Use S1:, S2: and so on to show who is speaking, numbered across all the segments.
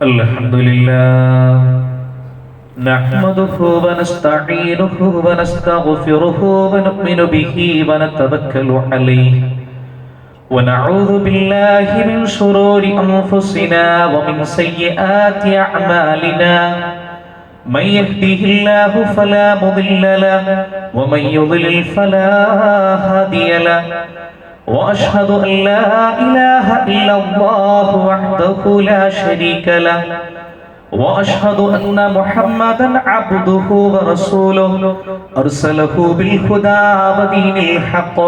S1: الحمد لله نحمده ونستعينه ونستغفره ونؤمن به ونتوكل عليه ونعوذ بالله من شرور أنفسنا ومن سيئات أعمالنا من يهده الله فلا مضل له ومن يضلل فلا هادي له وأشهد أن لا إله إلا الله وحده لا شريك له وأشهد أن محمدا عبده ورسوله أرسله بالهدى ودين الحق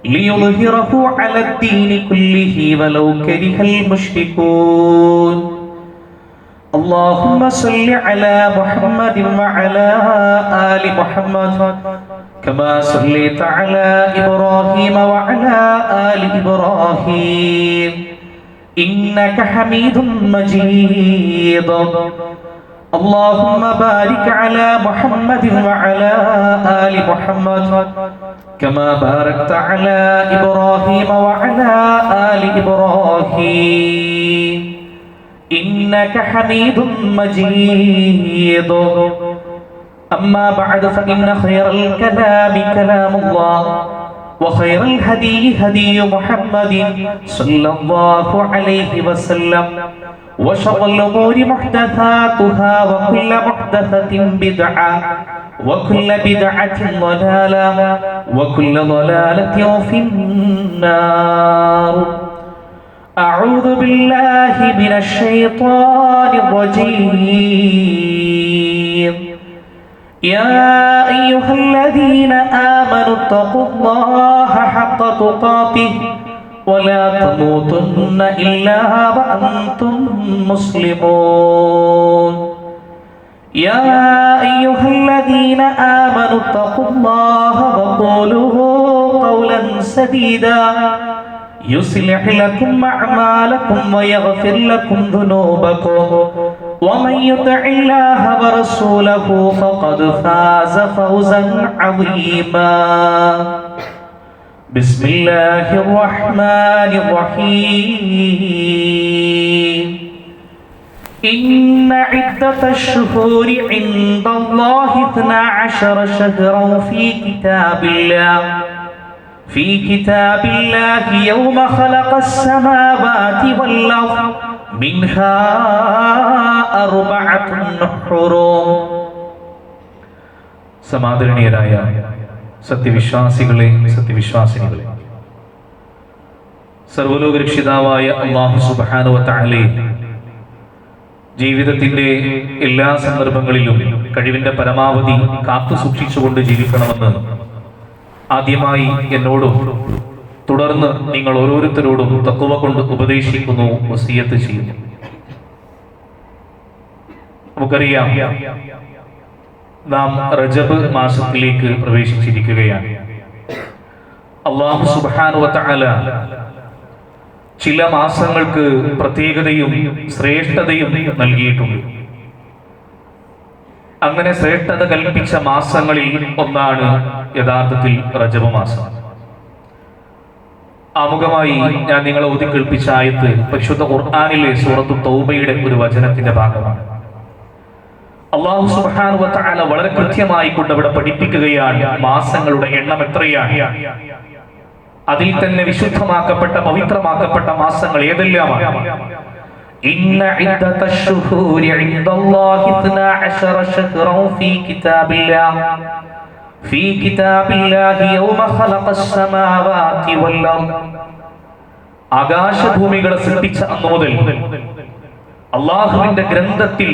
S1: ليظهره على الدين كله ولو كره المشركون اللهم صل على محمد وعلى آل محمد كما صليت على إبراهيم وعلى آل إبراهيم إنك حميد مجيد اللهم بارك على محمد وعلى آل محمد كما باركت على إبراهيم وعلى آل إبراهيم إنك حميد مجيد أما بعد فإن خير الكلام كلام الله وخير الهدي هدي محمد صلى الله عليه وسلم وشر الأمور محدثاتها وكل محدثة بدعة وكل بدعة ضلالة وكل ضلالة في النار أعوذ بالله من الشيطان الرجيم يا أيها الذين آمنوا اتقوا الله حق تقاته ولا تموتن إلا وأنتم مسلمون يا أيها الذين آمنوا اتقوا الله وقولوا قولا سديدا يصلح لكم أعمالكم ويغفر لكم ذنوبكم ومن يطع الله ورسوله فقد فاز فوزا عظيما بسم الله الرحمن الرحيم إن عدة الشهور عند الله 12 شهرا في كتاب الله يوم خلق السماوات والأرض منها أربعة حرم സമാദരണീയരായ സത്യവിശ്വാസികളെ സത്യവിശ്വാസിനികളെ, സർവ്വലോക രക്ഷിതാവായ അല്ലാഹു സുബ്ഹാനഹു വ തആല ജീവിതത്തിന്റെ എല്ലാ സന്ദർഭങ്ങളിലും കഴിവിന്റെ പരമാവധി കാത്തു സൂക്ഷിച്ചുകൊണ്ട് ജീവിക്കണമെന്ന് ആദ്യമായി എന്നോടും തുടർന്ന് നിങ്ങൾ ഓരോരുത്തരോടും തഖ്വ കൊണ്ട് ഉപദേശിക്കുന്നു, വസിയത്ത് ചെയ്യുന്നു. നമുക്കറിയാം, നാം റജബ് മാസത്തിലേക്ക് പ്രവേശിച്ചിരിക്കുകയാണ്. അല്ലാഹു സുബ്ഹാനഹു വ തആല ചില മാസങ്ങൾക്ക് പ്രത്യേകതയും ശ്രേഷ്ഠതയും നൽകിയിട്ടുണ്ട്. അങ്ങനെ ശ്രേഷ്ഠത കൽപ്പിച്ച മാസങ്ങളിൽ ഒന്നാണ് യഥാർത്ഥത്തിൽ റജബ് മാസം. ആമുഖമായി ഞാൻ നിങ്ങളെ ഓതി കേൾപ്പിച്ച ആയത്ത് പരിശുദ്ധ ഖുർആനിലെ സൂറത്തു തൗബയുടെ ഒരു വചനത്തിന്റെ ഭാഗമാണ്. അല്ലാഹു സുബ്ഹാനഹു വ തആല വളരെ കൃത്യമായി കൊണ്ട് അവിടെ പഠിപ്പിക്കുകയാണ് മാസങ്ങളുടെ എണ്ണം എത്രയാണ്, അതിൽ തന്നെ വിശുദ്ധമാക്കപ്പെട്ട പവിത്രമാക്കപ്പെട്ട മാസങ്ങൾ ഏതെല്ലാമാണ്. إن عدة الشهور عند الله 12 شهرا في كتاب الله يوم خلق السماوات والأرض. ആകാശഭൂമികളെ സൃഷ്ടിച്ച അന്നു മുതൽ അല്ലാഹുവിന്റെ ഗ്രന്ഥത്തിൽ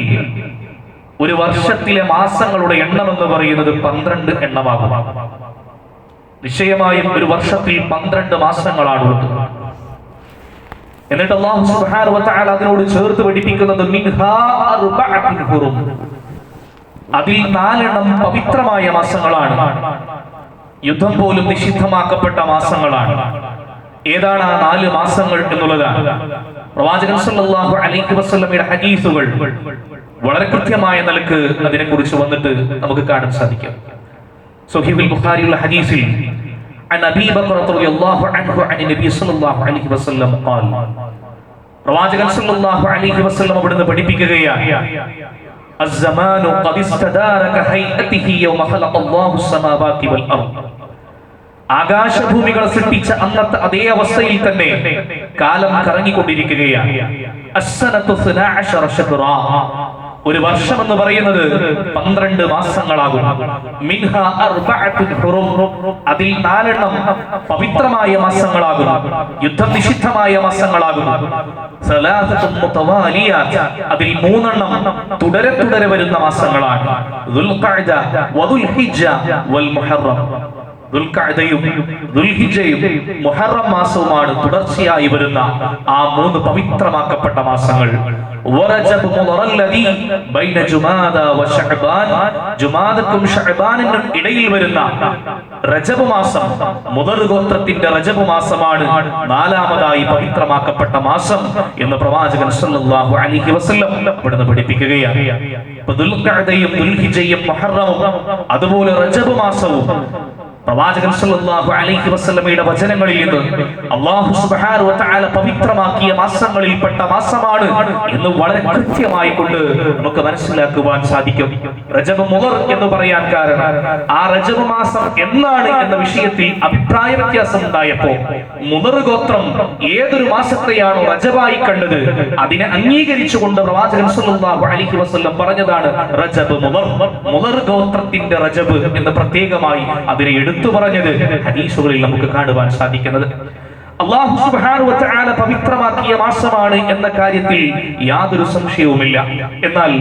S1: ഒരു വർഷത്തിലെ മാസങ്ങളുടെ എണ്ണം എന്ന് പറയുന്നത് 12 എണ്ണമാകും. നിശ്ചയമായും ഒരു വർഷത്തിൽ 12 മാസങ്ങളാണുള്ളത്. എന്നിട്ട് അല്ലാഹു സുബ്ഹാനഹു വ തആല അതിനോട് ചേർത്ത് പഠിപ്പിക്കുന്നത് മിൻഹാ അർബഅത്തുൻ ഹുറും, അതിൽ 4 പവിത്രമായ മാസങ്ങളാണ്, യുദ്ധം പോലും നിഷിദ്ധമാക്കപ്പെട്ട മാസങ്ങളാണ്. ഏതാണ് ആ 4 മാസങ്ങൾ എന്നുള്ളതാണ് പ്രവാചകൻ സല്ലല്ലാഹു അലൈഹി വസല്ലമയുടെ ഹദീസുകൾ വളരെ കൃത്യമായ നിലക്ക് അതിനെക്കുറിച്ച് വന്നിട്ട് നമുക്ക് കാണാൻ സാധിക്കും. സ്വഹീഹുൽ ബുഖാരിയിലെ ഹദീസിൽ عن أبي بكر رضي الله عنه عن النبي صلى الله عليه وسلم قال പ്രവാചകൻ സല്ലല്ലാഹു അലൈഹി വസല്ലം അവിടുന്ന് പഠിപ്പിക്കുകയാണ്, അസ്സമാനു ഖദ് ഇസ്തദാര കഹൈഅതിഹി യൗമ ഖലഖല്ലാഹു അസ്സമാവാതി വൽ അർദ്. ആകാശഭൂമികളെ സൃഷ്ടിച്ച അന്നത്തെ അതേ അവസ്ഥയിൽ തന്നെ കാലം കറങ്ങിക്കൊണ്ടിരിക്കുകയാണ്. അസ്സനതു 12 ശഹ്റാ, ഒരു വർഷം എന്ന് പറയുന്നത് 12 മാസങ്ങളാകും. മിൻഹ അർബഅത്തുൻ ഹുറും, അതിൽ 4 പവിത്രമായ മാസങ്ങളാകും, യുദ്ധം നിഷിദ്ധമായ മാസങ്ങളാകും. സലാസത്തുൻ മുതവാലിയാത്ത്, അതിൽ 3 തുടരെ വരുന്ന മാസങ്ങളാണ്. ദുൽഖഅദ വദുൽഹിജ്ജ വൽ മുഹറം. ദുൽഖഅദയും ദുൽഹിജ്ജയും മുഹറം മാസവുമാണ് തുടർച്ചയായി വരുന്ന ആ 3 പവിത്രമാക്കപ്പെട്ട മാസങ്ങൾ. വറജബ് മുളറല്ലദി ബൈന ജുമാദ വശഅബാൻ, ജുമാദക്കും ശഅബാനിനും ഇടയിൽ വരുന്ന റജബ് മാസം, മുദർ ഗോത്രത്തിന്റെ റജബ് മാസമാണ് 4ാമതായി പവിത്രമാക്കപ്പെട്ട മാസം എന്ന് പ്രവാചകൻ സല്ലല്ലാഹു അലൈഹി വസല്ലം ഇവിടുന്ന് പഠിപ്പിക്കുകയാണ്. ദുൽഖഅദയും ദുൽഹിജ്ജയും മുഹറവും അതുപോലെ റജബ് മാസവും പ്രവാചകൻ സല്ലല്ലാഹു അലൈഹി വസല്ലമയുടെ വചനങ്ങളിൽ നിന്ന് അല്ലാഹു സുബ്ഹാനഹു വ തആല പവിത്രമാക്കിയ മാസങ്ങളിൽപ്പെട്ട മാസമാണ് എന്ന് വളരെ കൃത്യമായി കൊണ്ട് നമുക്ക് മനസ്സിലാക്കുവാൻ സാധിക്കും. റജബ് മുളർ എന്ന് പറയാൻ കാരണം ആ റജബ് മാസം എന്നാണ് എന്ന വിഷയത്തിൽ അഭിപ്രായ വ്യത്യാസം ഉണ്ടായപ്പോൾ മുളർ ഗോത്രം ഏതൊരു മാസത്തെയാണോ റജബായി കണ്ടത് അതിനെ അംഗീകരിച്ചുകൊണ്ട് പ്രവാചകൻ സല്ലല്ലാഹു അലൈഹി വസല്ലം പറഞ്ഞതാണ് റജബ് മുളർ, മുളർ ഗോത്രത്തിന്റെ റജബ് എന്ന് പ്രത്യേകമായി അതിനെ എടുത്തു പറഞ്ഞത് ഹദീസുകളിൽ നമുക്ക് കാണുവാൻ സാധിക്കുന്നത്. അല്ലാഹു സുബ്ഹാനഹു വ തആല പവിത്രമാക്കിയ മാസമാണ് എന്ന കാര്യത്തിൽ യാതൊരു സംശയവുമില്ല. എന്നാൽ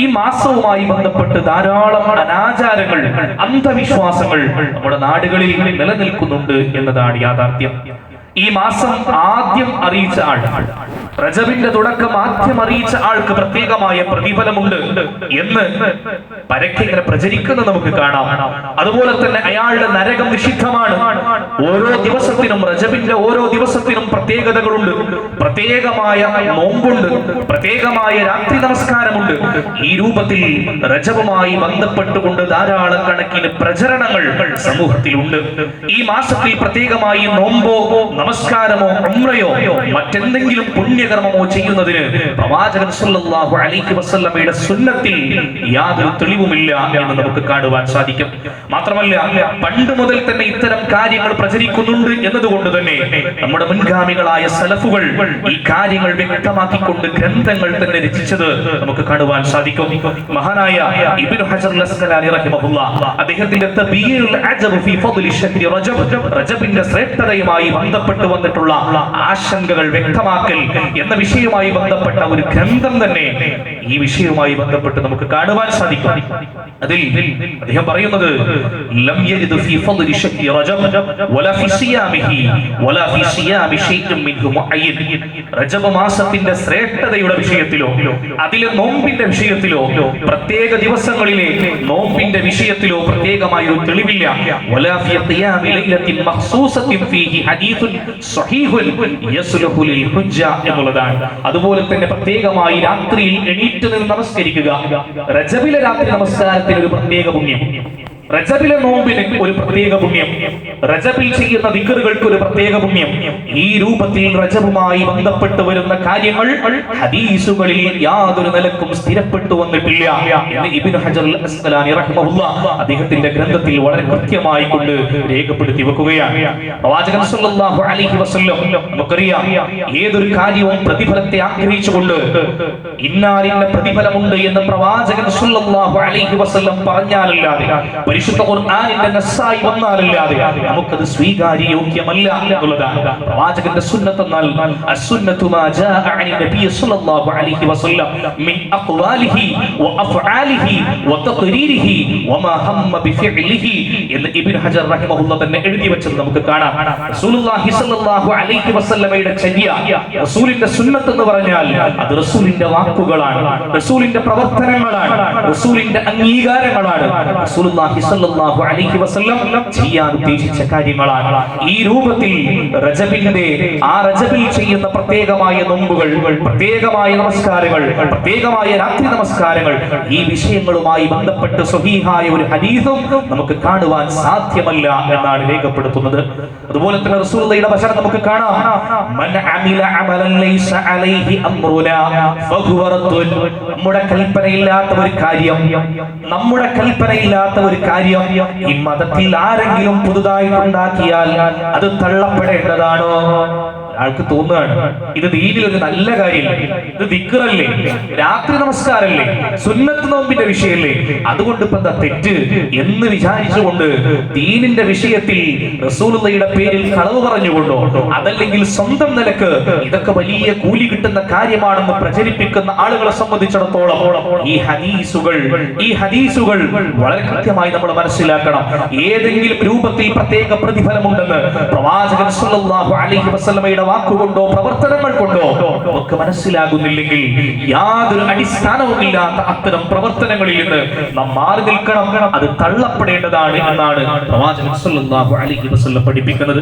S1: ഈ മാസവുമായി ബന്ധപ്പെട്ട് ധാരാളം അനാചാരങ്ങൾ, അന്ധവിശ്വാസങ്ങൾ നമ്മുടെ നാടുകളിൽ നിലനിൽക്കുന്നുണ്ട് എന്നതാണ് യാഥാർത്ഥ്യം. ഈ മാസം ആദ്യം അറിയിച്ച ആൾ, റജബിന്റെ തുടക്കം ആദ്യം അറിയിച്ച ആൾക്ക് പ്രത്യേകമായ പ്രതിഫലമുണ്ട് എന്ന് പരക്കെ ഇങ്ങനെ പ്രചരിക്കുന്നത് നമുക്ക് കാണാം. അതുപോലെ തന്നെ അയാളുടെ നരകം നിഷിദ്ധമാണ്. ഓരോ ദിവസത്തിനും, റജബിന്റെ ഓരോ ദിവസത്തിനും പ്രത്യേകതകളുണ്ട്, പ്രത്യേകമായ നോമ്പുണ്ട്, പ്രത്യേകമായ രാത്രി നമസ്കാരമുണ്ട്. ഈ രൂപത്തിൽ റജബുമായി ബന്ധപ്പെട്ടുകൊണ്ട് ധാരാളം കണക്കിന് പ്രചരണങ്ങൾ സമൂഹത്തിലുണ്ട്. ഈ മാസത്തിൽ പ്രത്യേകമായി നോമ്പോ നമസ്കാരമോ ഉംറയോ മറ്റെന്തെങ്കിലും പുണ്യകർമ്മമോ ചെയ്യുന്നതിന് പ്രവാചകൻ സല്ലല്ലാഹു അലൈഹി വസല്ലമയുടെ സുന്നത്തിൽ യാതൊരു തെളിവുമില്ല എന്ന് നമുക്ക് കാണുവാൻ സാധിക്കും. മാത്രമല്ല പണ്ട് മുതൽ തന്നെ ഇത്തരം കാര്യങ്ങൾ പ്രചരിക്കുന്നുണ്ട് എന്നതുകൊണ്ട് തന്നെ നമ്മുടെ മുൻഗാമികളായ സലഫുകൾ ഈ കാര്യങ്ങൾ വ്യക്തമാക്കിക്കൊണ്ട് ഗ്രന്ഥങ്ങൾ തന്നെ രചിച്ചത് നമുക്ക് കാണുവാൻ സാധിക്കും. മഹാനായ ഇബ്നു ഹജർ അൽ അസ്ഖലാനി റഹിമഹുല്ലാഹ് അദ്ദേഹത്തിന്റെ തബീനുൽ അജബ് ഫീ ഫദ്ലി ശഹ്രി റജബ്, റജബിന്റെ ശ്രേഷ്ഠതയുമായി ബന്ധപ്പെട്ട് വന്നിട്ടുള്ള ആശങ്കകൾ വ്യക്തമാക്കൽ എന്ന വിഷയവുമായി ബന്ധപ്പെട്ട ഒരു ഗ്രന്ഥം തന്നെ ഈ വിഷയവുമായി ബന്ധപ്പെട്ട് നമുക്ക് കാണുവാൻ സാധിക്കും. അതിൽ അദ്ദേഹം പറയുന്നത് ലം യജിദ് ഫീ ഫദ്ലി ശഹ്രി റജബ് വലാ ഫീ സിയാമിഹി വലാ ഫീ സിയാമി ശൈഉൻ മിൻഹു മുഅയ്യൻ. റജബ് മാസത്തിന്റെ ശ്രേഷ്ഠതയുടെ വിഷയത്തിലോ അതിലെ നോമ്പിന്റെ വിഷയത്തിലോ പ്രത്യേക ദിവസങ്ങളിലെ നോമ്പിന്റെ വിഷയത്തിലോ പ്രത്യേകമായ ഒരു തെളിവില്ല. വലാ ഫീ ഖിയാമി ലൈലത്തിൻ മഖ്സൂസത്തിൻ ഫീഹി ഹദീസുൻ സ്വഹീഹുൻ യസ്ലുഹു ലിൽ ഹുജ്ജ എന്നുള്ളതാണ്. അതുപോലെ തന്നെ പ്രത്യേകമായി രാത്രിയിൽ എണീറ്റ് നിന്ന് നമസ്കരിക്കുക, റജബിലെ രാത്രി നമസ്കാരത്തിന് ഒരു പ്രത്യേക പുണ്യം, റജബിലെ നോമ്പിന് ഒരു പ്രത്യേക പുണ്യം, റജബിൽ ചെയ്യുന്ന ദിക്റുകൾക്ക് ഒരു പ്രത്യേക പുണ്യം. ഈ രൂപത്തിൽ റജബുമായി ബന്ധപ്പെട്ട് വരുന്ന കാര്യങ്ങൾ ഹദീസുകളിൽ യാതൊരു നിലക്കും സ്ഥിരപ്പെട്ടു വന്നിട്ടില്ല എന്ന് ഇബ്നു ഹജർ അൽ അസ്ഖലാനി റഹിമഹുല്ലാഹ് അദ്ദേഹത്തിന്റെ ഗ്രന്ഥത്തിൽ വളരെ കൃത്യമായി കൊണ്ട് രേഖപ്പെടുത്തി വെക്കുകയാണ്. പ്രവാചകൻ സല്ലല്ലാഹു അലൈഹി വസല്ലം നമുക്കറിയാം, ഏതൊരു കാര്യവും പ്രതിഫലത്തെ ആഗ്രഹിച്ചുകൊണ്ട് ഇന്നാലിന്ന പ്രതിഫലമുണ്ട് എന്ന് പ്രവാചകൻ സല്ലല്ലാഹു അലൈഹി വസല്ലം പറഞ്ഞാലല്ലാതെ, പരിശുദ്ധ ഖുർആനിന്റെ നസ്സായി വന്നാലല്ലാതെ നമുക്കത് സ്വീകാര്യോഗ്യമല്ല എന്നുള്ളതാണ്. പ്രവാചകന്റെ സുന്നത്ത് എന്നാൽ അസ്സുന്നത്തു മാ ജാഅ അനി നബി സല്ലല്ലാഹു അലൈഹി വസല്ലം മിൻ അഖ്വാലിഹി വഅഫ്ആലിഹി വതഖരീരിഹി വമാ ഹമ്മ ബിഫിഅലിഹി എന്ന് ഇബ്നു ഹജർ റഹിമഹുല്ലാഹ് തന്നെ എഴുതി വെച്ചത് നമുക്ക് കാണാം. റസൂലുള്ളാഹി സ്വല്ലല്ലാഹു അലൈഹി വസല്ലമയുടെ ചര്യ, റസൂലിന്റെ സുന്നത്ത് എന്ന് പറഞ്ഞാൽ അത് റസൂലിന്റെ വാക്കുകളാണ്, റസൂലിന്റെ പ്രവർത്തനങ്ങളാണ്, റസൂലിന്റെ അംഗീകാരങ്ങളാണ്. റസൂലുള്ളാഹി സ്വല്ലല്ലാഹു അലൈഹി വസല്ലം ചെയ്യാൻ ഉദ്ദേശിച്ച കാര്യങ്ങളാണ്. ഈ രൂപത്തിൽ റജബിൽ ചെയ്യുന്ന പ്രത്യേകമായ നോമ്പുകൾ, പ്രത്യേകമായ നമസ്കാരങ്ങൾ, പ്രത്യേകമായ രാത്രി നമസ്കാരങ്ങൾ, ഈ വിഷയങ്ങളുമായി ബന്ധപ്പെട്ട് സ്വഹീഹായ ഒരു ഹദീസും നമുക്ക് കാണുവാൻ സാധ്യമല്ല എന്നാണ് രേഖപ്പെടുത്തുന്നത്. അതുപോലെ തന്നെ റസൂലുള്ളാഹിയുടെ വചനം നമുക്ക് കാണാം, മൻ അമില അമലൻ ലൈസ അലൈഹി അംറുനാ ഫഹുവ റദ്ദുൻ. നമ്മുടെ കൽപ്പനയില്ലാത്ത ഒരു കാര്യം ഈ മതത്തിൽ ആരെങ്കിലും പുതുതായി ഉണ്ടാക്കിയാൽ അത് തള്ളപ്പെടേണ്ടതാണോ? ആൾക്ക് തോന്നുകയാണ് ഇത് ദീനിൽ ഒരു നല്ല കാര്യമല്ലേ, ഇത് ദിക്റല്ലേ, രാത്രി നമസ്കാരല്ലേ, സുന്നത്ത് നോമ്പിന്റെ വിഷയല്ലേ, അതുകൊണ്ട് ഇപ്പൊ എന്താ തെറ്റ് എന്ന് വിചാരിച്ചുകൊണ്ട് ദീനിന്റെ വിഷയത്തിൽ റസൂലുള്ളാഹിയുടെ പേരിൽ കളവ് പറഞ്ഞുകൊണ്ടോ അതല്ലെങ്കിൽ സ്വന്തം നിലക്ക് ഇതൊക്കെ വലിയ കൂലി കിട്ടുന്ന കാര്യമാണെന്ന് പ്രചരിപ്പിക്കുന്ന ആളുകളെ സംബന്ധിച്ചിടത്തോളം ഈ ഹദീസുകൾ വളരെ കൃത്യമായി നമ്മൾ മനസ്സിലാക്കണം. ഏതെങ്കിലും രൂപത്തിൽ പ്രത്യേക പ്രതിഫലമുണ്ടെന്ന് പ്രവാചകൻ സല്ലല്ലാഹു അലൈഹി വസല്ലമയുടെ വാക്കുകൊണ്ടോ പ്രവർത്തനങ്ങൾ കൊണ്ടോ നമുക്ക് മനസ്സിലാകുന്നില്ലെങ്കിൽ യാതൊരു അടിസ്ഥാനവുമില്ലാത്ത അത്തരം പ്രവർത്തനങ്ങളിൽ നിന്ന് നാം മാറി നിൽക്കണം. അത് തള്ളപ്പെടേണ്ടതാണ് എന്നാണ് പ്രവാചകൻ സല്ലല്ലാഹു അലൈഹി വസല്ലം പഠിപ്പിക്കുന്നത്.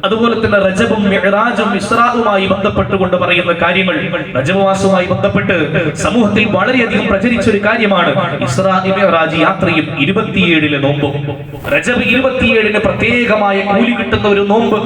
S1: അതുപോലെ തന്നെ റജബും മിഅ്റാജും ഇസ്രാഉമായി ബന്ധപ്പെട്ടുകൊണ്ട് പറയുന്ന കാര്യങ്ങൾ, റജബ് മാസവുമായി ബന്ധപ്പെട്ട് സമൂഹത്തിൽ വളരെയധികം പ്രചരിച്ച ഒരു കാര്യമാണ് ഇസ്രാ മിഅ്റാജ് യാത്രയും 27 നോമ്പും. റജബ് 27 പ്രത്യേകമായ കൂലി കിട്ടുന്ന ഒരു നോമ്പ്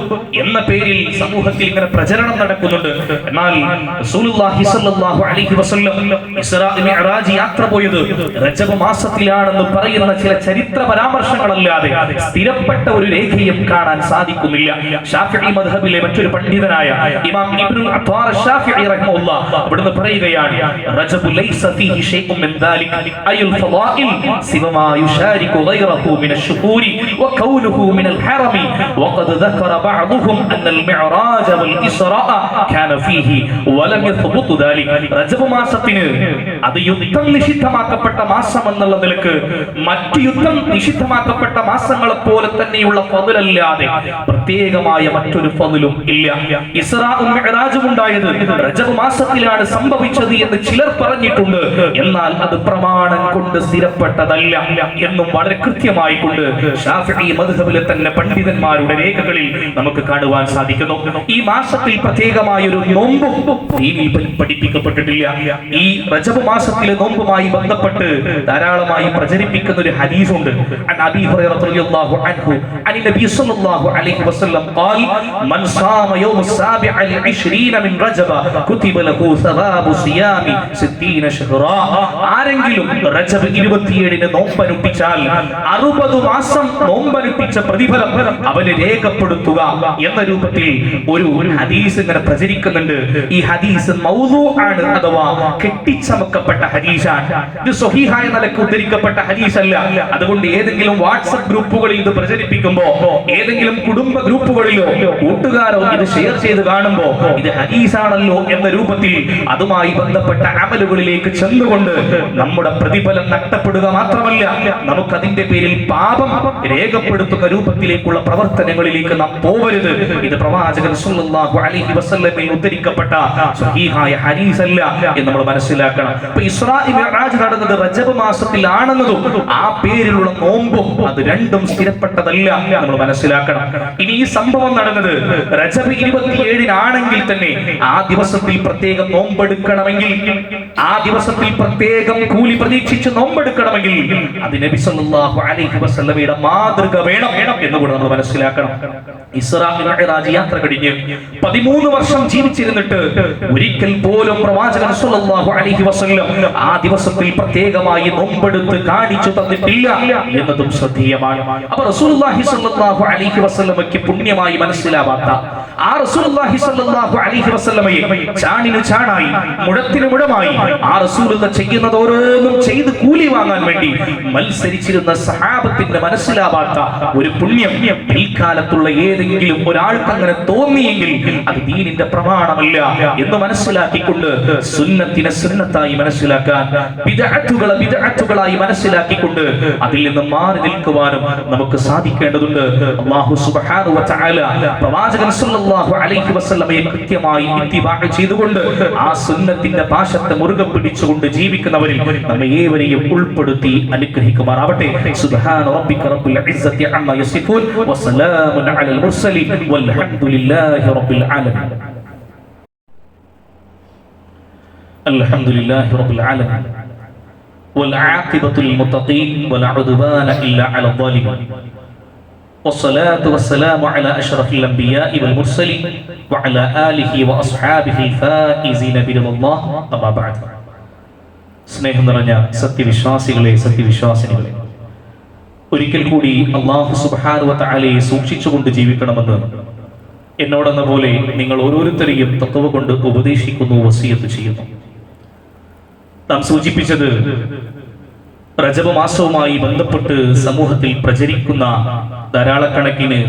S1: എന്ന പേരിൽ സമൂഹത്തിൽ ഇങ്ങനെ പ്രചരണം നടക്കുന്നുണ്ട്. എന്നാൽ റസൂലുള്ളാഹി സ്വല്ലല്ലാഹു അലൈഹി വസല്ലം ഇസ്രാ മിഅ്റാജ് യാത്ര പോയത് റജബ് മാസത്തിലാണെന്ന് പറയുന്ന ചില ചരിത്ര പരാമർശങ്ങളല്ലാതെ സ്ഥിരപ്പെട്ട ഒരു രേഖയും കാണാൻ സാധിക്കുന്നില്ല. ശാഫിഈ മദ്ഹബിലെ മറ്റൊരു പണ്ഡിതനായ ഇമാം ഇബ്നുൽ അത്വാർ ശാഫിഈ റഹിമഹുല്ലാഹ് അവിടുന്ന് പറയുകയാണ്, റജബ് ലൈസ ഫീഹി ശൈഉൻ മിൻ ദാലിക അയുൽ ഫളാഇൽ സിവമാ യുശാരികു ഗൈറഹു മിന അശ്ശുഹൂരി വകൗനുഹു മിനൽ ഹറമി വഖദ് ദക്കറ ബഅദുഹും അന്നൽ മിഅ്റാജ വൽ ഇസ്റാ കാന ഫീഹി വലം യത്ബുത് ദാലിക. റജബ് മാസത്തിന് അത് യുദ്ധം നിഷിദ്ധമാക്കപ്പെട്ട മാസം എന്നുള്ള നിലക്ക് മറ്റു യുദ്ധം നിഷിദ്ധമാക്കപ്പെട്ട മാസങ്ങളെ പോലെ തന്നെയുള്ള ഫضലല്ലാതെ പ്രത്യേകമായ മറ്റൊരു ഫضലും ഇല്ല. ഇസ്റാഉം മിഅ്റാജും ഉണ്ടായത് റജബ് മാസത്തിലാണ് സംഭവിച്ചത് എന്ന് ചിലർ പറഞ്ഞിട്ടുണ്ട്. എന്നാൽ അത് പ്രമാണം കൊണ്ട് സ്ഥിരപ്പെട്ടതല്ല എന്നും വളരെ കൃത്യമായി കൊണ്ട് ശാഫിഈ മദ്ഹബിലെ തന്നെ പണ്ഡിതന്മാരുടെ രേഖകളിൽ നമുക്ക് കാണുവാൻ സാധിക്കുന്നു. ഈ മാസത്തിൽ പ്രത്യേകമായ ഒരു നോമ്പും ദീനിൽ പഠിപ്പിക്കപ്പെട്ടിട്ടില്ല. ഈ റജബ് മാസത്തിലെ നോമ്പുമായി ബന്ധപ്പെട്ട് ധാരാളമായി പ്രചരിപ്പിക്കുന്ന ഒരു ഹദീസുണ്ട്. അൻ അബീ ഹുറൈറ റളിയല്ലാഹു അൻഹു അൻ നബി സ്വല്ലല്ലാഹു അലൈഹി വസല്ലം ഖാൽ മൻ സാമ യൗമ السابع والعشرين من رجب كتب له ثواب صيام 60 شهرا. ആരെങ്കിലും റജബ് 27 നോമ്പനുഷ്ഠിച്ചാൽ 60 മാസം നോമ്പനുഷ്ഠിച്ച പ്രതിഫലം അവന് രേഖപ്പെടുത്തുക എന്ന രൂപത്തിൽ ഒരു ഹദീസ് ഇങ്ങനെ പ്രചരിക്കുന്നുണ്ട്. ഈ ഹദീസ് മൗദൂ ആണ്, അഥവാ കെട്ടിച്ചമക്കപ്പെട്ട ഹദീസാണ്. ഇത് സ്വഹീഹായ നിലക്ക് ഉദ്ധരിക്കപ്പെട്ട ഹദീസല്ല. അതുകൊണ്ട് ഏതെങ്കിലും വാട്സ്ആപ്പ് ഗ്രൂപ്പുകളിൽ ഇത് പ്രചരിപ്പിക്കുമ്പോ, ഏതെങ്കിലും കുടുംബ ഗ്രൂപ്പുകളിലോ കൂട്ടുകാരോ ഇത് ഷെയർ ചെയ്ത് കാണുമ്പോ ഇത് ഹദീസാണല്ലോ എന്ന രൂപത്തിൽ അതുമായി ബന്ധപ്പെട്ട അമലുകളിലേക്ക് ചെന്നുകൊണ്ട് നമ്മുടെ പ്രതിഫലം നഷ്ടപ്പെടുക മാത്രമല്ല, നമുക്ക് അതിന്റെ പേരിൽ പാപം രേഖപ്പെടുത്തുന്ന രൂപത്തിലേക്കുള്ള പ്രവർത്തനങ്ങളിലേക്ക് നാം പോവരുത്. ഇത് പ്രവാചകൻ സല്ലല്ലാഹു അലൈഹി വസല്ലമയിൽ ഉദ്ധരിക്കപ്പെട്ട സ്വഹീഹായ ഹദീസല്ല എന്ന് നമ്മൾ മനസ്സിലാക്കണം. അപ്പോൾ ഇസ്രാ മിഅ്റാജ് നടന്നത് റജബ് മാസത്തിലാണെന്നതും ആ പേരിലുള്ള നോമ്പും അത് രണ്ടും സ്ഥിരപ്പെട്ടതല്ല നമ്മൾ മനസ്സിലാക്കണം. ഇനി ഈ സംഭവം നടന്നത് റജബ് 27 തന്നെ ആ ദിവസത്തിൽ പ്രത്യേകം നോമ്പെടുക്കണമെങ്കിൽ, ആ ദിവസത്തിൽ പ്രത്യേകം കൂലി പ്രതീക്ഷിച്ച് നോമ്പെടുക്കണമെങ്കിൽ അത് നബി സല്ലല്ലാഹു അലൈഹി വസല്ലമയുടെ മാതൃക വേണം എന്ന് കൂടെ നമ്മൾ മനസ്സിലാക്കണം. ഇസ്രാ മിഅ്റാജ് യാത്ര കഴിഞ്ഞ് 13 വർഷം ജീവിച്ചിരുന്നിട്ട് ഒരിക്കൽ പോലും പ്രവാചകൻ സല്ലല്ലാഹു അലൈഹി വസല്ലം ആ ദിവസത്തിൽ പ്രത്യേകമായി നോമ്പെടുത്ത് കാണിച്ചു തന്നിട്ടില്ല എന്നതും ശ്രദ്ധേയമാണ്. അപ്പോൾ റസൂലുള്ളാഹി സ്വല്ലല്ലാഹു അലൈഹി വസല്ലമയ്ക്ക് പുണ്യമായി മനസ്സിലാവാത്ത ആ റസൂലുള്ളാഹി സ്വല്ലല്ലാഹു അലൈഹി വസല്ലമയെ ചാണിനു ചാണായി മുഴത്തിനു മുഴമായി ആ റസൂലുള്ള ചെയ്യുന്നത് ഓരോന്നും ചെയ്ത് കൂലി വാങ്ങാൻ വേണ്ടി മത്സരിച്ചിരുന്ന സഹാബത്തിന്റെ മനസ്സിലാവാത്ത ഒരു പുണ്യം പിൽക്കാലത്തുള്ള ഏതെങ്കിലും ഒരാൾക്ക് അങ്ങനെ തോന്നിയെങ്കിൽ അത് ദീനിന്റെ പ്രമാണമല്ല എന്ന് മനസ്സിലാക്കിക്കൊണ്ട് സുന്നത്തിനെ സുന്നത്തായി മനസ്സിലാക്കാൻ, ബിദ്അത്തുകളെ ബിദ്അത്തുകളായി മനസ്സിലാക്കിക്കൊണ്ട് അതിൽ നിന്ന് മാറി നിൽക്കുവാനും നമുക്ക് സാധിക്കേണ്ടതുണ്ട്. അല്ലാഹു സുബ്ഹാനഹു വ തആല പ്രവാചകൻ സല്ലല്ലാഹു സല്ലല്ലാഹു അലൈഹി വസല്ലമയെ കൃത്യമായി ഇത്തിബാഅ് ചെയ്തുകൊണ്ട് ആ സുന്നത്തിന്റെ പാശത്തെ മുറുകെ പിടിച്ചുകൊണ്ട് ജീവിക്കുന്നവരിൽ നമ്മെ ഏവരെയും ഉൾപ്പെടുത്തി അനുഗ്രഹിക്കുമാറാവട്ടെ. സുബ്ഹാന റബ്ബിക റബ്ബിൽ ഇസ്സത്തി അമ്മാ യസിഫൂൻ വസലാമുൻ അലൽ മുർസലീൻ വൽഹംദുലില്ലാഹി റബ്ബിൽ ആലമീൻ. അൽഹംദുലില്ലാഹി റബ്ബിൽ ആലമീൻ والعاقبة للمتقين ولا عدوان إلا على الظالمين والصلاة والسلام على أشرف الأنبياء والمرسلين وعلى آله وأصحابه الفائزين برضا الله أما بعد. സ്നേഹം നിറഞ്ഞ സത്യവിശ്വാസികളെ, സത്യവിശ്വാസിനികളെ, ഒരിക്കൽ കൂടി അല്ലാഹു സുബ്ഹാനഹു വ തആലയെ സൂക്ഷിച്ചുകൊണ്ട് ജീവിക്കണമെന്ന് എന്നോടെന്ന പോലെ നിങ്ങൾ ഓരോരുത്തരെയും തഖ്വ കൊണ്ട് ഉപദേശിക്കുന്നു, വസിയത്ത് ചെയ്യുന്നു. നാം സൂചിപ്പിച്ചത് റജബ് മാസവുമായി ബന്ധപ്പെട്ട് സമൂഹത്തിൽ പ്രചരിക്കുന്ന ധാരാളക്കണക്കിന്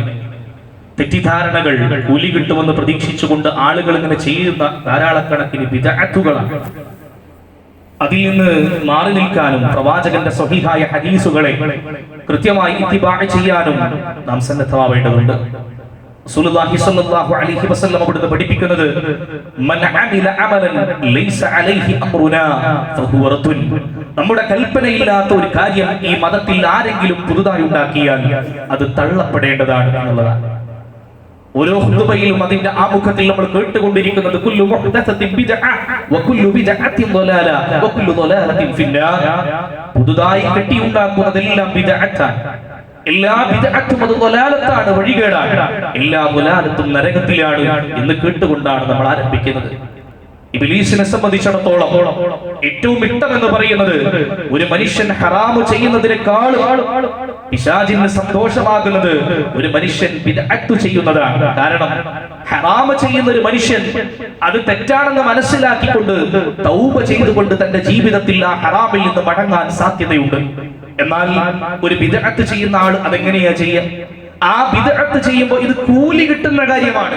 S1: തെറ്റിദ്ധാരണകൾ, കൂലി കിട്ടുമെന്ന് പ്രതീക്ഷിച്ചുകൊണ്ട് ആളുകൾ ഇങ്ങനെ ചെയ്യുന്ന ധാരാളക്കണക്കിന് ബിദ്അത്തുകളാണ്. അതിൽ നിന്ന് മാറി നിൽക്കാനും പ്രവാചകന്റെ സ്വഹീഹായ ഹദീസുകളെ കൃത്യമായി ഇത്തിബാഅ് ചെയ്യാനും നാം സന്നദ്ധമാവേണ്ടതുണ്ട്. റസൂലുള്ളാഹി സ്വല്ലല്ലാഹു അലൈഹി വസല്ലം അവിടുന്ന് പഠിപ്പിക്കുന്നത് മൻ അമില അമലൻ ലൈസ അലൈഹി അംറുനാ ഫഹുവ റദ്ദുൻ. നമ്മുടെ കൽപ്പനയില്ലാത്ത ഒരു കാര്യം ഈ മതത്തിൽ ആരെങ്കിലും പുതുതായി ഉണ്ടാക്കിയാൽ അത് തള്ളപ്പെടേണ്ടതാണ് എന്നുള്ളതാണ്. ഓരോ ഖുതുബയിലും അതിന്റെ ആമുഖത്തിൽ നമ്മൾ കേട്ടുകൊണ്ടിരിക്കുന്നത് കുല്ലു മുഹ്ദസത്തിൻ ബിദ്അ വകുല്ലു ബിദ്അത്തിൻ ളലാല വകുല്ലു ളലാലത്തിൻ ഫിന്നാർ. പുതുതായി കെട്ടിയുണ്ടാക്കുന്നതെല്ലാം ബിദ്അത്താണ്, എല്ലാ ബിദ്അത്തും അത് ളലാലത്താണ്, വഴികേടാണ്, എല്ലാ ളലാലത്തും നരകത്തിലാണ് എന്ന് കേട്ടുകൊണ്ടാണ് നമ്മൾ ആരംഭിക്കുന്നത്. ഇബ്ലീസിനെ സംബന്ധിച്ചിടത്തോളം ഏറ്റവും ഇഷ്ടമെന്ന് പറയുന്നത് ഒരു മനുഷ്യൻ ഹറാമ് ചെയ്യുന്നതിനേക്കാൾ പിശാചിന് സന്തോഷമാകുന്നത് ഒരു മനുഷ്യൻ ബിദ്അത്ത് ചെയ്യുന്നതാണ്. കാരണം ഹറാമ് ചെയ്യുന്ന ഒരു മനുഷ്യൻ അത് തെറ്റാണെന്ന് മനസ്സിലാക്കിക്കൊണ്ട് തൗബ ചെയ്തുകൊണ്ട് തന്റെ ജീവിതത്തിൽ ആ ഹറാമിൽ നിന്ന് മടങ്ങാൻ സാധ്യതയുണ്ട്. എന്നാൽ ഒരു ബിദ്അത്ത് ചെയ്യുന്ന ആൾ അതെങ്ങനെയാ ചെയ്യുക? ആ ബിദ്അത്ത് ചെയ്യുമ്പോൾ ഇത് കൂലി കിട്ടുന്ന കാര്യമാണ്,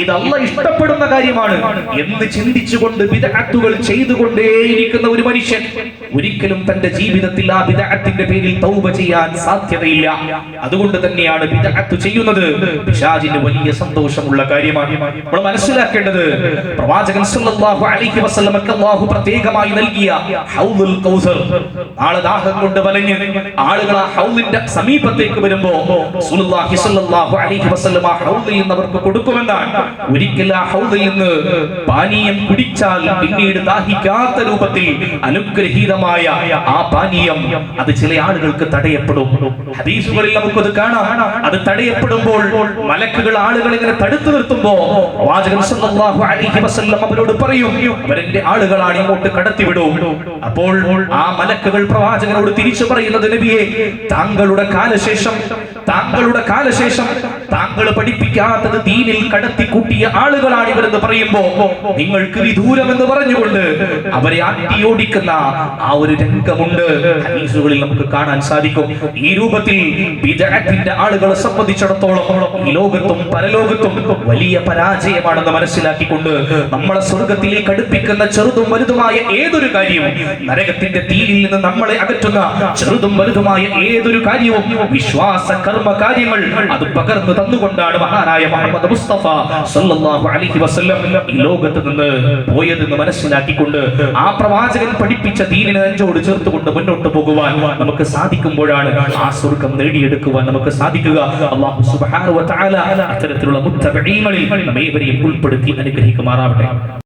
S1: ഇത് അല്ലാഹ് ഇഷ്ടപ്പെടുന്ന കാര്യമാണ് എന്ന് ചിന്തിച്ചുകൊണ്ട് ബിദ്അത്തുകൾ ചെയ്തുകൊണ്ടേയിരിക്കുന്ന ഒരു മനുഷ്യൻ ഒരിക്കലും തന്റെ ജീവിതത്തിൽ ആ ബിദ്അത്തിന്റെ പേരിൽ തൗബ ചെയ്യാൻ സാധ്യതയില്ല. അതുകൊണ്ട് തന്നെയാണ് ബിദ്അത്ത് ചെയ്യുന്നത് പിശാചിന് വലിയ സന്തോഷമുള്ള കാര്യമാണ്. നമ്മൾ മനസ്സിലാക്കേണ്ടത് പ്രവാചകൻ സല്ലല്ലാഹു അലൈഹി വസല്ലമക്ക് അല്ലാഹു പ്രത്യേകമായി നൽകിയ ഹൗദുൽ കൗസർ, നാളെ ദാഹം കൊണ്ട് വലഞ്ഞ് ആളുകൾ ആ ഹൗദിന്റെ സമീപത്തേക്ക് വരുമ്പോൾ റസൂലുള്ളാഹി സ്വല്ലല്ലാഹു അലൈഹി വസല്ലം ആ ഹൗദിൽ നിന്ന് അവർക്ക് കൊടുക്കുമെന്നാണ്. ഒരിക്കൽ ആ ഹൗദിൽ നിന്ന് പാനീയം കുടിച്ചാൽ പിന്നീട് ദാഹിക്കാത്ത രൂപത്തിൽ അനുഗ്രഹീതമായ ആ പാനീയം അത് ചില ആളുകൾക്ക് തടയപ്പെടും. ഹദീസുകളിൽ നമുക്കത് കാണാം. അത് തടയപ്പെടുമ്പോൾ മലക്കുകൾ ആളുകളെ ഇങ്ങനെ തടുത്തു നിർത്തുമ്പോൾ പ്രവാചകൻ സല്ലല്ലാഹു അലൈഹി വസല്ലം അവരോട് പറയും, അവരുടെ ആളുകളാണ്, ഇങ്ങോട്ട് കടത്തിവിടും. അപ്പോൾ ആ മലക്കുകൾ പ്രവാചകനോട് തിരിച്ചു പറയുന്നത്, നബിയെ, താങ്കളുടെ കാലശേഷം താങ്കൾ പഠിപ്പിക്കാത്തത് ദീനിൽ കടത്തി കൂട്ടിയ ആളുകളാണ് ഇവരെന്ന് പറയുമ്പോ നിങ്ങൾക്ക് വിദൂരമെന്ന് പറഞ്ഞുകൊണ്ട് അവരെ ആട്ടിയോടിക്കുന്ന ആ ഒരു രംഗമുണ്ട് ഹദീസുകളിൽ നമുക്ക് കാണാൻ സാധിക്കും. ഈ രൂപത്തിൽ ബിദ്അത്തിന്റെ ആളുകളെ സംബന്ധിച്ചിടത്തോളം ഈ ലോകത്തും പരലോകത്തും വലിയ പരാജയമാണെന്ന് മനസ്സിലാക്കിക്കൊണ്ട് നമ്മളെ സ്വർഗത്തിലേക്ക് അടുപ്പിക്കുന്ന ചെറുതും വലുതുമായ ഏതൊരു കാര്യവും, നരകത്തിന്റെ തീയിൽ നിന്ന് നമ്മളെ അകറ്റുന്ന ചെറുതും വലുതുമായ ഏതൊരു കാര്യവും, വിശ്വാസ കർമ്മ കാര്യങ്ങൾ അത് പകർന്നു തന്നുകൊണ്ടാണ് മഹാനായ മുഹമ്മദ് മുസ്തഫ സല്ലല്ലാഹു അലൈഹി വസല്ലം ഈ ലോകത്ത് നിന്ന് പോയതെന്ന് മനസ്സിലാക്കിക്കൊണ്ട് ആ പ്രവാചകൻ പഠിപ്പിച്ച ദീനിനെ നെഞ്ചോട് ചേർത്തുകൊണ്ട് മുന്നോട്ട് പോകുവാൻ നമുക്ക് സാധിക്കുമ്പോഴാണ് ആ സ്വർഗ്ഗം നേടിയെടുക്കുവാൻ നമുക്ക് സാധിക്കുക. അല്ലാഹു സുബ്ഹാനഹു വ തആല അത്തരത്തിലുള്ള മുത്തബഈങ്ങളിൽ നമ്മെ ഏവരെയും ഉൾപ്പെടുത്തി അനുഗ്രഹിക്കുമാറാവട്ടെ.